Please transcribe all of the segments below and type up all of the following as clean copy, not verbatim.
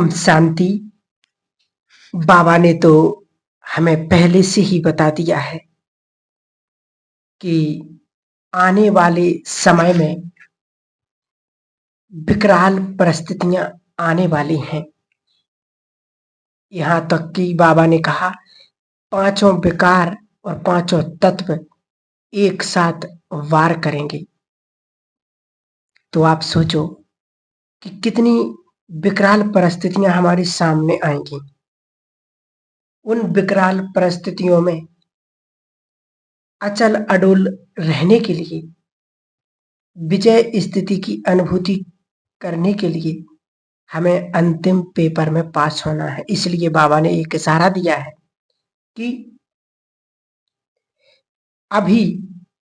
ओम शांति। बाबा ने तो हमें पहले से ही बता दिया है कि आने वाले समय में विकराल परिस्थितियां आने वाली हैं। यहाँ तक कि बाबा ने कहा पांचों विकार और पांचों तत्व एक साथ वार करेंगे। तो आप सोचो कि कितनी विकराल परिस्थितियां हमारे सामने आएंगी। उन विकराल परिस्थितियों में अचल अडोल रहने के लिए, विजय स्थिति की अनुभूति करने के लिए हमें अंतिम पेपर में पास होना है। इसलिए बाबा ने एक इशारा दिया है कि अभी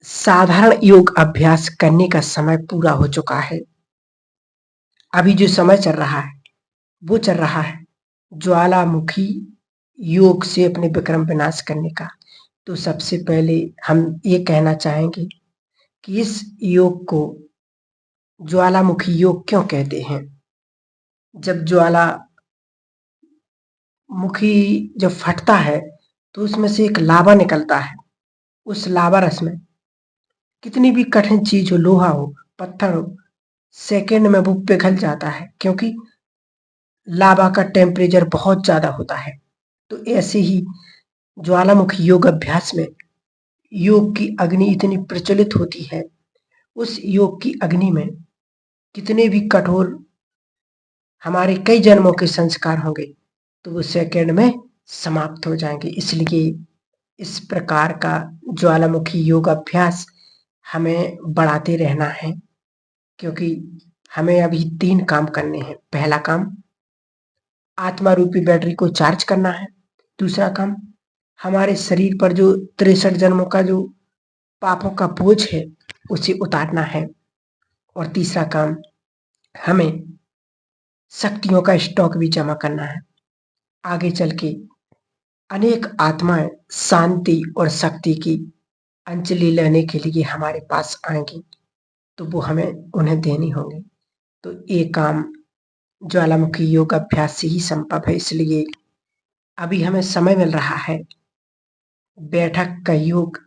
साधारण योग अभ्यास करने का समय पूरा हो चुका है। अभी जो समय चल रहा है वो चल रहा है ज्वालामुखी योग से अपने विक्रम विनाश करने का। तो सबसे पहले हम ये कहना चाहेंगे कि इस योग को ज्वालामुखी योग क्यों कहते हैं। जब ज्वालामुखी जब फटता है तो उसमें से एक लावा निकलता है। उस लावा रस में कितनी भी कठिन चीज हो, लोहा हो, पत्थर हो, सेकंड में वो पिघल जाता है, क्योंकि लावा का टेम्परेचर बहुत ज्यादा होता है। तो ऐसे ही ज्वालामुखी योग अभ्यास में योग की अग्नि इतनी प्रज्वलित होती है। उस योग की अग्नि में कितने भी कठोर हमारे कई जन्मों के संस्कार होंगे तो वो सेकंड में समाप्त हो जाएंगे। इसलिए इस प्रकार का ज्वालामुखी योग अभ्यास हमें बढ़ाते रहना है, क्योंकि हमें अभी 3 काम करने हैं। पहला काम आत्मा रूपी बैटरी को चार्ज करना है। दूसरा काम हमारे शरीर पर जो 63 जन्मों का जो पापों का बोझ है उसे उतारना है। और तीसरा काम हमें शक्तियों का स्टॉक भी जमा करना है। आगे चल के अनेक आत्माएं शांति और शक्ति की अंजलि लेने के लिए हमारे पास आएंगी, तो वो हमें उन्हें देनी होंगी। तो ये काम ज्वालामुखी योग अभ्यास से ही संभव है। इसलिए अभी हमें समय मिल रहा है। बैठक का योग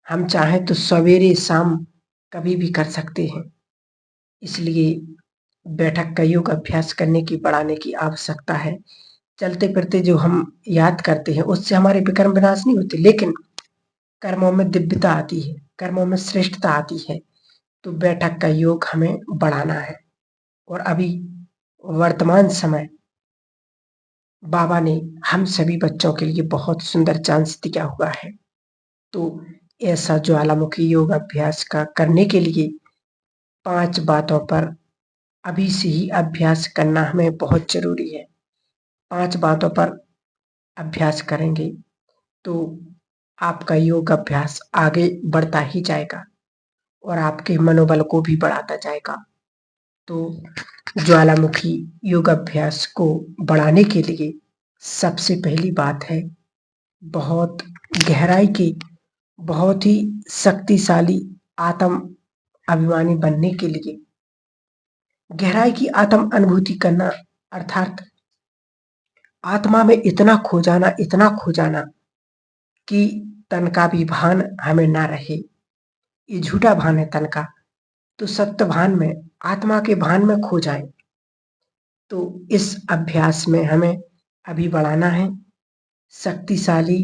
हम चाहें तो सवेरे शाम कभी भी कर सकते हैं। इसलिए बैठक का योग अभ्यास करने की, बढ़ाने की आवश्यकता है। चलते फिरते जो हम याद करते हैं उससे हमारे विक्रम विनाश नहीं होते, लेकिन कर्मों में दिव्यता आती है, कर्मों में श्रेष्ठता आती है। तो बैठक का योग हमें बढ़ाना है। और अभी वर्तमान समय बाबा ने हम सभी बच्चों के लिए बहुत सुंदर चांस दिया हुआ है। तो ऐसा ज्वालामुखी योग अभ्यास का करने के लिए 5 बातों पर अभी से ही अभ्यास करना हमें बहुत जरूरी है। 5 बातों पर अभ्यास करेंगे तो आपका योग अभ्यास आगे बढ़ता ही जाएगा और आपके मनोबल को भी बढ़ाता जाएगा। तो ज्वालामुखी योग अभ्यास को बढ़ाने के लिए सबसे पहली बात है बहुत गहराई की, बहुत ही शक्तिशाली आत्म अभिमानी बनने के लिए गहराई की आत्म अनुभूति करना, अर्थात आत्मा में इतना खो जाना, इतना खो जाना कि तन का भी भान हमें ना रहे। ये झूठा भान है तन का, तो सत्य भान में, आत्मा के भान में खो जाए। तो इस अभ्यास में हमें अभी बढ़ाना है शक्तिशाली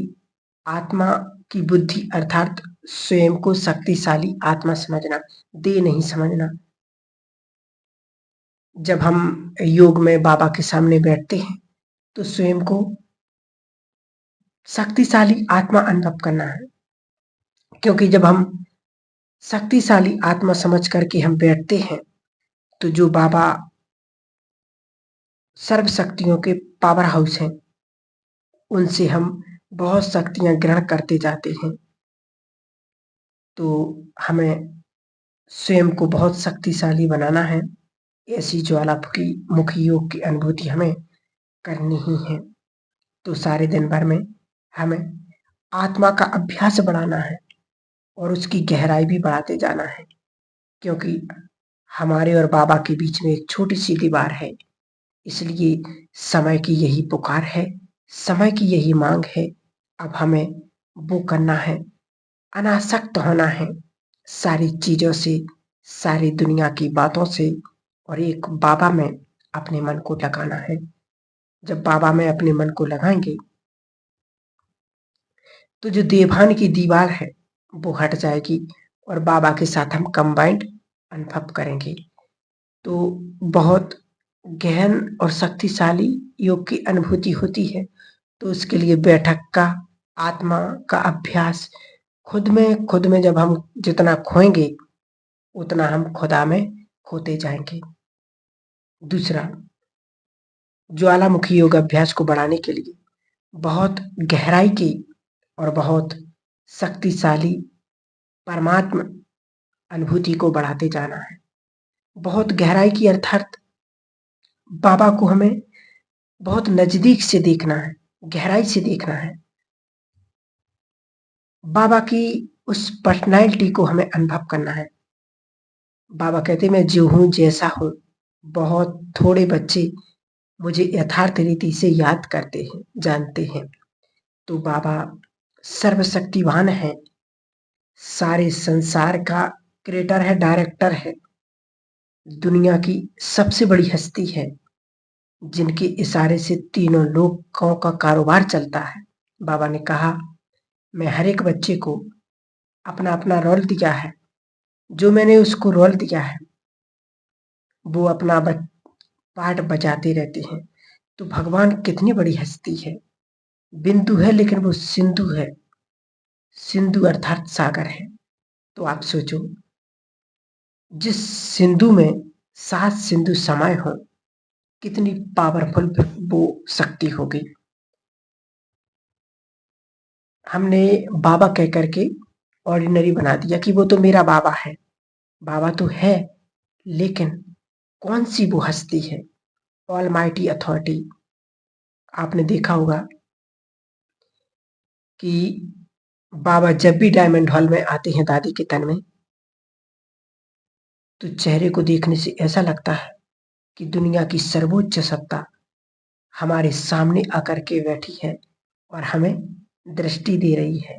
आत्मा की बुद्धि, अर्थात स्वयं को शक्तिशाली आत्मा समझना, देह नहीं समझना। जब हम योग में बाबा के सामने बैठते हैं तो स्वयं को शक्तिशाली आत्मा अनुभव करना है, क्योंकि जब हम शक्तिशाली आत्मा समझ करके हम बैठते हैं तो जो बाबा सर्व शक्तियों के पावर हाउस हैं उनसे हम बहुत शक्तियां ग्रहण करते जाते हैं। तो हमें स्वयं को बहुत शक्तिशाली बनाना है। ऐसी ज्वालामुखी मुखी योग की अनुभूति हमें करनी ही है। तो सारे दिन भर में हमें आत्मा का अभ्यास बढ़ाना है और उसकी गहराई भी बढ़ाते जाना है, क्योंकि हमारे और बाबा के बीच में एक छोटी सी दीवार है। इसलिए समय की यही पुकार है, समय की यही मांग है। अब हमें वो करना है, अनासक्त होना है सारी चीजों से, सारी दुनिया की बातों से, और एक बाबा में अपने मन को लगाना है। जब बाबा में अपने मन को लगाएंगे तो जो देभान की दीवार है वो हट जाएगी और बाबा के साथ हम कंबाइंड अनुभव करेंगे। तो बहुत गहन और शक्तिशाली योग की अनुभूति होती है। तो उसके लिए बैठक का, आत्मा का अभ्यास, खुद में जब हम जितना खोएंगे उतना हम खुदा में खोते जाएंगे। दूसरा, ज्वालामुखी योग अभ्यास को बढ़ाने के लिए बहुत गहराई की और बहुत शक्तिशाली परमात्मा अनुभूति को बढ़ाते जाना है। बहुत गहराई की अर्थात बाबा को हमें बहुत नजदीक से देखना है, गहराई से देखना है। बाबा की उस पर्सनैलिटी को हमें अनुभव करना है। बाबा कहते मैं जो हूं जैसा हूं। बहुत थोड़े बच्चे मुझे यथार्थ रीति से याद करते हैं, जानते हैं। तो बाबा सर्वशक्तिवान है, सारे संसार का क्रिएटर है, डायरेक्टर है, दुनिया की सबसे बड़ी हस्ती है, जिनके इशारे से तीनों लोगों का कारोबार चलता है। बाबा ने कहा मैं हर एक बच्चे को अपना अपना रोल दिया है, जो मैंने उसको रोल दिया है वो अपना पार्ट बजाते रहते हैं। तो भगवान कितनी बड़ी हस्ती है, बिंदु है लेकिन वो सिंधु है, सिंधु अर्थात सागर है। तो आप सोचो जिस सिंधु में 7 सिंधु समाये हो, कितनी पावरफुल वो शक्ति होगी। हमने बाबा कह करके ऑर्डिनरी बना दिया कि वो तो मेरा बाबा है। बाबा तो है लेकिन कौन सी वो हस्ती है, ऑलमाइटी अथॉरिटी। आपने देखा होगा कि बाबा जब भी डायमंड हॉल में आते हैं दादी के तन में, तो चेहरे को देखने से ऐसा लगता है कि दुनिया की सर्वोच्च सत्ता हमारे सामने आकर के बैठी है और हमें दृष्टि दे रही है।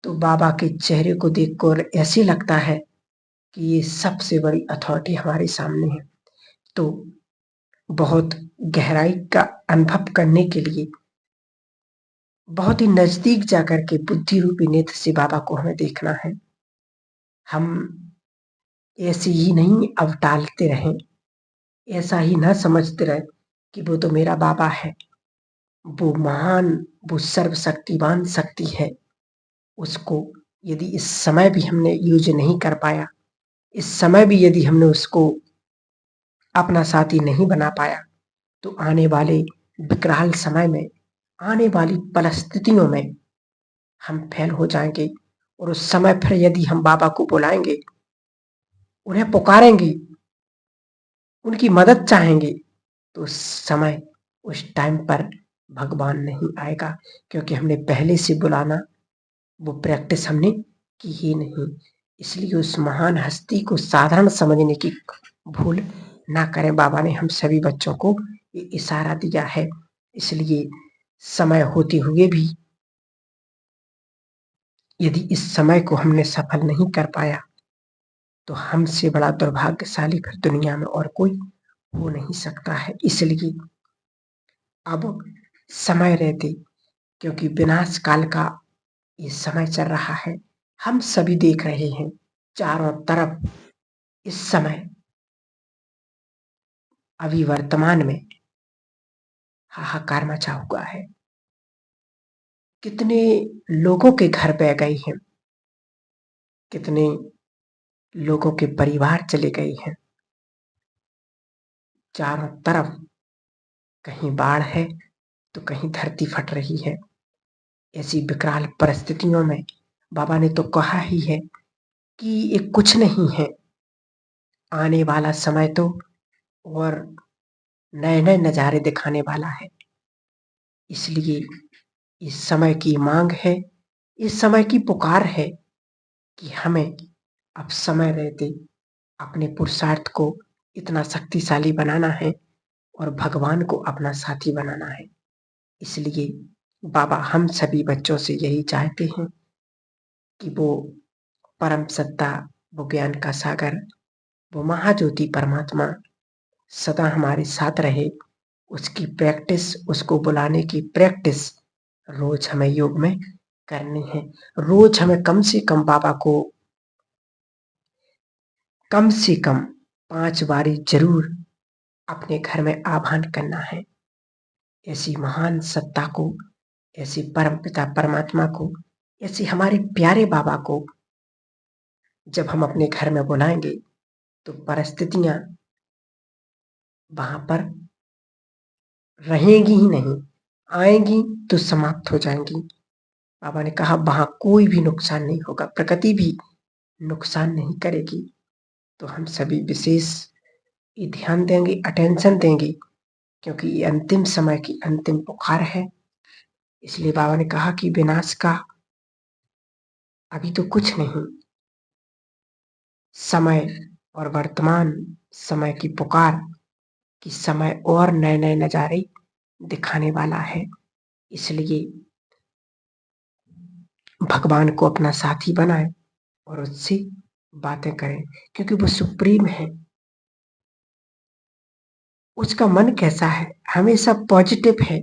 तो बाबा के चेहरे को देखकर ऐसे लगता है कि ये सबसे बड़ी अथॉरिटी हमारे सामने है। तो बहुत गहराई का अनुभव करने के लिए बहुत ही नजदीक जाकर के बुद्धि रूपी नेत्र से बाबा को हमें देखना है। हम ऐसे ही नहीं अवटालते रहें, ऐसा ही ना समझते रहे कि वो तो मेरा बाबा है। वो महान, वो सर्वशक्तिवान शक्ति है। उसको यदि इस समय भी हमने यूज नहीं कर पाया, इस समय भी यदि हमने उसको अपना साथी नहीं बना पाया, तो आने वाले विकराल समय में, आने वाली परिस्थितियों में हम फेल हो जाएंगे। और उस समय फिर यदि हम बाबा को बुलाएंगे, उन्हें पुकारेंगे, उनकी मदद चाहेंगे, तो उस समय, उस टाइम पर भगवान नहीं आएगा, क्योंकि हमने पहले से बुलाना वो प्रैक्टिस हमने की ही नहीं। इसलिए उस महान हस्ती को साधारण समझने की भूल ना करें। बाबा ने हम सभी बच्चों को ये इशारा दिया है। इसलिए समय होते हुए भी यदि इस समय को हमने सफल नहीं कर पाया, तो हमसे बड़ा दुर्भाग्यशाली फिर दुनिया में और कोई हो नहीं सकता है। इसलिए अब समय रहते, क्योंकि विनाश काल का ये समय चल रहा है, हम सभी देख रहे हैं चारों तरफ इस समय, अभी वर्तमान में हाहाकार मचा हुआ है। कितने लोगों के घर बह गए हैं, कितने लोगों के परिवार चले गए हैं। चारों तरफ कहीं बाढ़ है तो कहीं धरती फट रही है। ऐसी विकराल परिस्थितियों में बाबा ने तो कहा ही है कि ये कुछ नहीं है, आने वाला समय तो और नए नए नजारे दिखाने वाला है। इसलिए इस समय की मांग है, इस समय की पुकार है कि हमें अब समय रहते अपने पुरुषार्थ को इतना शक्तिशाली बनाना है और भगवान को अपना साथी बनाना है। इसलिए बाबा हम सभी बच्चों से यही चाहते हैं कि वो परम सत्ता, वो ज्ञान का सागर, वो महाज्योति परमात्मा सदा हमारे साथ रहे। उसकी प्रैक्टिस, उसको बुलाने की प्रैक्टिस रोज हमें योग में करनी है। रोज हमें कम से कम बाबा को कम से कम 5 बारी जरूर अपने घर में आह्वान करना है। ऐसी महान सत्ता को, ऐसी परम पिता परमात्मा को, ऐसे हमारे प्यारे बाबा को जब हम अपने घर में बुलाएंगे तो परिस्थितियां वहां पर रहेंगी ही नहीं, आएंगी तो समाप्त हो जाएंगी। बाबा ने कहा वहां कोई भी नुकसान नहीं होगा, प्रकृति भी नुकसान नहीं करेगी। तो हम सभी विशेष ध्यान देंगे, अटेंशन देंगे, क्योंकि ये अंतिम समय की अंतिम पुकार है। इसलिए बाबा ने कहा कि विनाश का अभी तो कुछ नहीं, समय और वर्तमान समय की पुकार कि समय और नए नए नजारे दिखाने वाला है। इसलिए भगवान को अपना साथी बनाएं और उससे बातें करें, क्योंकि वो सुप्रीम है। उसका मन कैसा है? हमेशा पॉजिटिव है।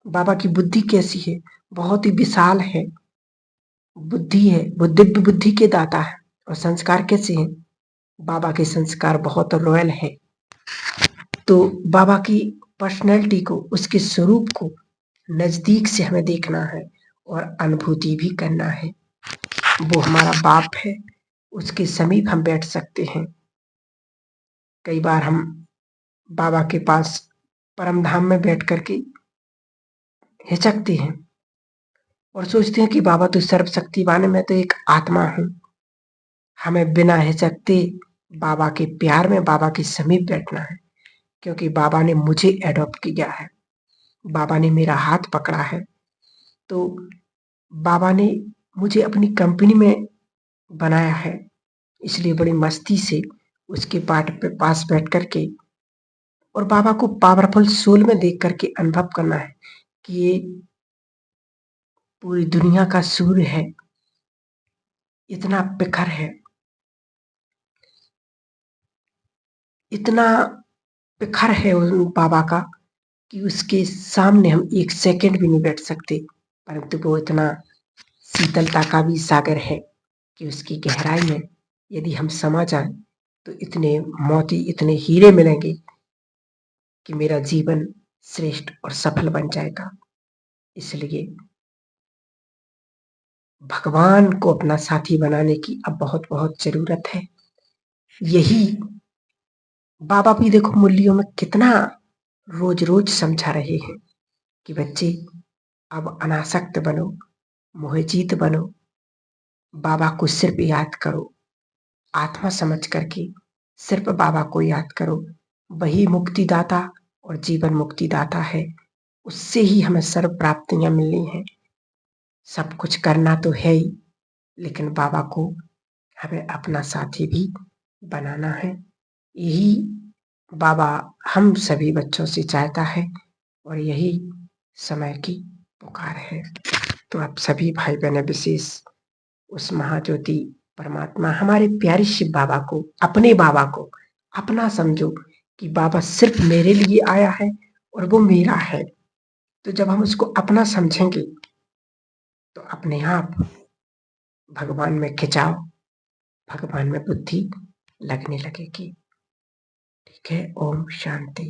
बाबा की बुद्धि कैसी है? बहुत ही विशाल है, बुद्धि है, वो दिव्य बुद्धि के दाता है। और संस्कार कैसे हैं? बाबा के संस्कार बहुत रॉयल है। तो बाबा की पर्सनैलिटी को, उसके स्वरूप को नजदीक से हमें देखना है और अनुभूति भी करना है। वो हमारा बाप है, उसके समीप हम बैठ सकते हैं। कई बार हम बाबा के पास परम धाम में बैठ करके हिचकते हैं और सोचते हैं कि बाबा तो सर्वशक्तिवान है, मैं तो एक आत्मा हूं। हमें बिना हिचकते बाबा के प्यार में, बाबा के समीप बैठना है, क्योंकि बाबा ने मुझे एडॉप्ट किया है, बाबा ने मेरा हाथ पकड़ा है। तो बाबा ने मुझे अपनी कंपनी में बनाया है, इसलिए बड़ी मस्ती से उसके पाठ पे पास बैठ करके और बाबा को पावरफुल सोल में देख करके अनुभव करना है कि ये पूरी दुनिया का सूर्य है, इतना प्रखर है, इतना प्रखर है उस बाबा का कि उसके सामने हम एक सेकंड भी नहीं बैठ सकते। परंतु वो इतना शीतलता का भी सागर है कि उसकी गहराई में यदि हम समा जाएं तो इतने मोती, इतने हीरे मिलेंगे कि मेरा जीवन श्रेष्ठ और सफल बन जाएगा। इसलिए भगवान को अपना साथी बनाने की अब बहुत बहुत जरूरत है। यही बाबा भी देखो मूल्यों में कितना रोज रोज समझा रहे हैं कि बच्चे अब अनासक्त बनो, मोहजीत बनो, बाबा को सिर्फ याद करो, आत्मा समझ करके सिर्फ बाबा को याद करो। वही मुक्तिदाता और जीवन मुक्तिदाता है, उससे ही हमें सर्व प्राप्तियां मिलनी है। सब कुछ करना तो है ही, लेकिन बाबा को हमें अपना साथी भी बनाना है। यही बाबा हम सभी बच्चों से चाहता है और यही समय की पुकार है। तो आप सभी भाई बहने विशेष उस महाज्योति परमात्मा हमारे प्यारे शिव बाबा को, अपने बाबा को अपना समझो कि बाबा सिर्फ मेरे लिए आया है और वो मेरा है। तो जब हम उसको अपना समझेंगे तो अपने आप भगवान में खिंचाव, भगवान में बुद्धि लगने लगेगी। ठीक है, ओम शांति।